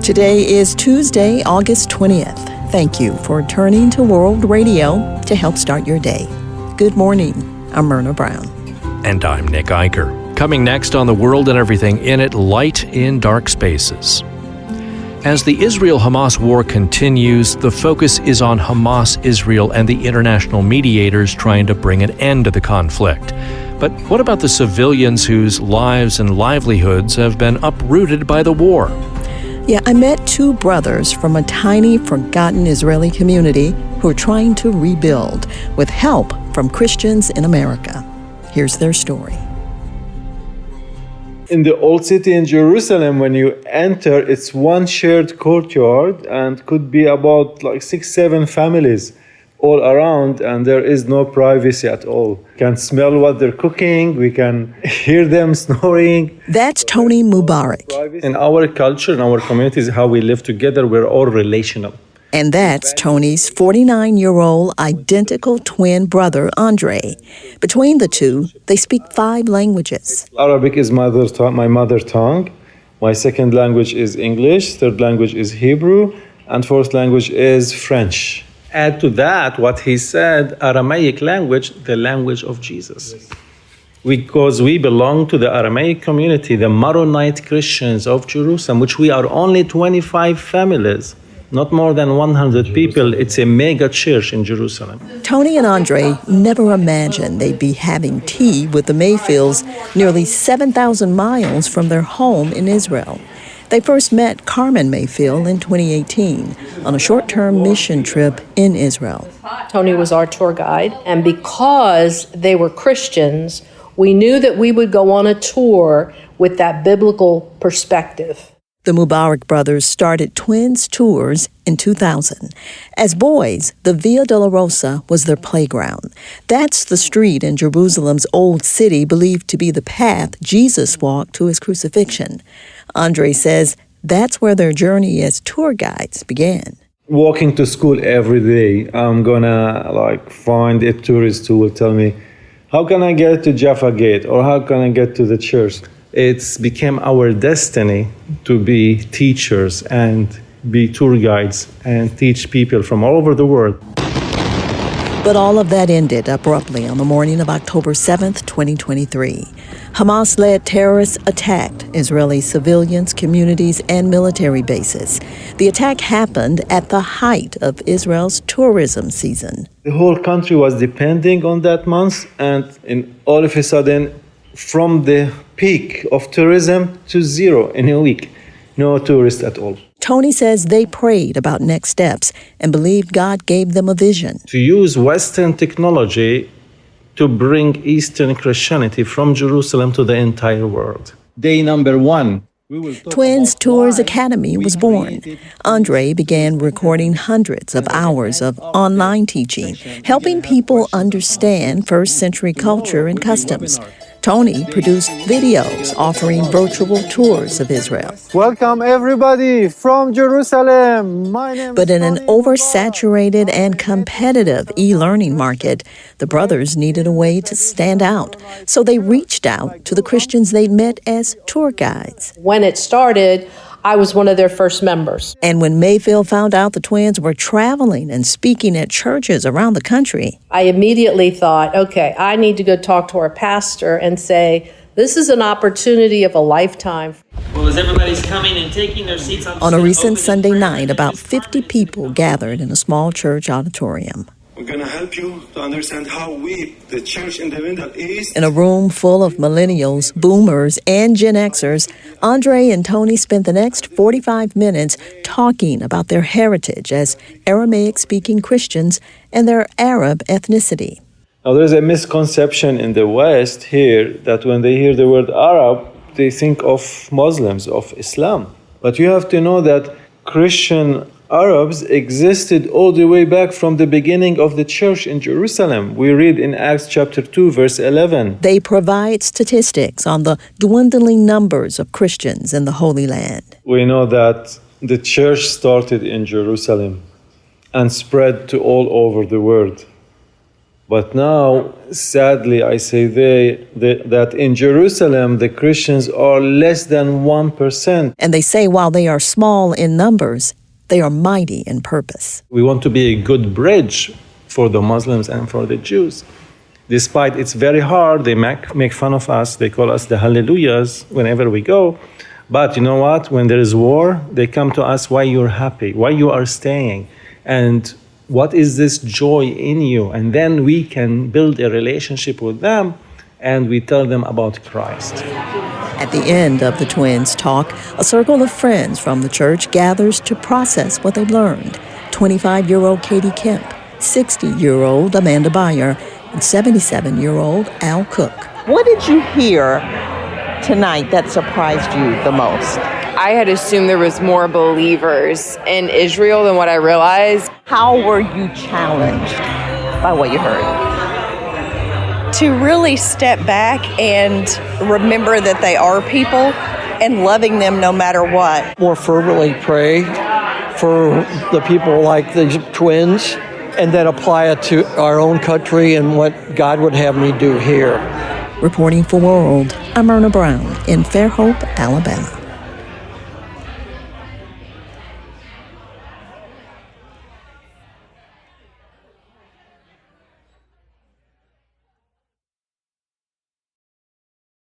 Today is Tuesday, August 20th. Thank you for turning to World Radio to help start your day. Good morning. I'm Myrna Brown. And I'm Nick Eicher. Coming next on The World and Everything in It, Light in Dark Spaces. As the Israel-Hamas war continues, the focus is on Hamas, Israel, and the international mediators trying to bring an end to the conflict. But what about the civilians whose lives and livelihoods have been uprooted by the war? Yeah, I met two brothers from a tiny, forgotten Israeli community who are trying to rebuild with help from Christians in America. Here's their story. In the old city in Jerusalem, when you enter, it's one shared courtyard and could be about 6-7 families all around, and there is no privacy at all. We can smell what they're cooking, we can hear them snoring. That's Tony Mubarak. In our culture, in our communities, how we live together, we're all relational. And that's Tony's 49-year-old identical twin brother, Andre. Between the two, they speak 5 languages. Arabic is my mother tongue. My second language is English. Third language is Hebrew. And fourth language is French. Add to that what he said, Aramaic language, the language of Jesus. Because we belong to the Aramaic community, the Maronite Christians of Jerusalem, which we are only 25 families. Not more than 100 people. It's a mega church in Jerusalem. Tony and Andre never imagined they'd be having tea with the Mayfields nearly 7,000 miles from their home in Israel. They first met Carmen Mayfield in 2018 on a short-term mission trip in Israel. Tony was our tour guide, and because they were Christians, we knew that we would go on a tour with that biblical perspective. The Mubarak brothers started Twins Tours in 2000. As boys, the Via Dolorosa was their playground. That's the street in Jerusalem's old city believed to be the path Jesus walked to his crucifixion. Andre says that's where their journey as tour guides began. Walking to school every day, I'm gonna find a tourist who will tell me, how can I get to Jaffa Gate or how can I get to the church? It's become our destiny to be teachers and be tour guides and teach people from all over the world. But all of that ended abruptly on the morning of October 7th, 2023. Hamas-led terrorists attacked Israeli civilians, communities, and military bases. The attack happened at the height of Israel's tourism season. The whole country was depending on that month, and all of a sudden, from the peak of tourism to zero in a week. No tourists at all. Tony says they prayed about next steps and believed God gave them a vision. To use Western technology to bring Eastern Christianity from Jerusalem to the entire world. Day number 1. Twins Tours Academy was born. Andre began recording hundreds of hours of online teaching, helping people understand first-century culture and customs. Tony produced videos offering virtual tours of Israel. Welcome everybody from Jerusalem. My name But in an oversaturated and competitive e-learning market, the brothers needed a way to stand out. So they reached out to the Christians they'd met as tour guides. When it started, I was one of their first members. And when Mayfield found out the twins were traveling and speaking at churches around the country, I immediately thought, okay, I need to go talk to our pastor and say, this is an opportunity of a lifetime. Well, as everybody's coming and taking their seats, on a recent Sunday night, about 50 people gathered in a small church auditorium. We're going to help you to understand how we, the church in the Middle East... In a room full of millennials, boomers, and Gen Xers, Andre and Tony spent the next 45 minutes talking about their heritage as Aramaic-speaking Christians and their Arab ethnicity. Now, there's a misconception in the West here that when they hear the word Arab, they think of Muslims, of Islam. But you have to know that Christian Arabs existed all the way back from the beginning of the church in Jerusalem. We read in Acts chapter 2, verse 11. They provide statistics on the dwindling numbers of Christians in the Holy Land. We know that the church started in Jerusalem and spread to all over the world. But now, sadly, I say that in Jerusalem, the Christians are less than 1%. And they say while they are small in numbers, they are mighty in purpose. We want to be a good bridge for the Muslims and for the Jews. Despite it's very hard, they make fun of us, they call us the Hallelujahs whenever we go. But you know what? When there is war, they come to us, why you're happy, why you are staying, and what is this joy in you? And then we can build a relationship with them, and we tell them about Christ. At the end of the twins' talk, a circle of friends from the church gathers to process what they've learned. 25-year-old Katie Kemp, 60-year-old Amanda Beyer, and 77-year-old Al Cook. What did you hear tonight that surprised you the most? I had assumed there was more believers in Israel than what I realized. How were you challenged by what you heard? To really step back and remember that they are people and loving them no matter what. More fervently pray for the people like the twins, and then apply it to our own country and what God would have me do here. Reporting for World, I'm Myrna Brown in Fairhope, Alabama.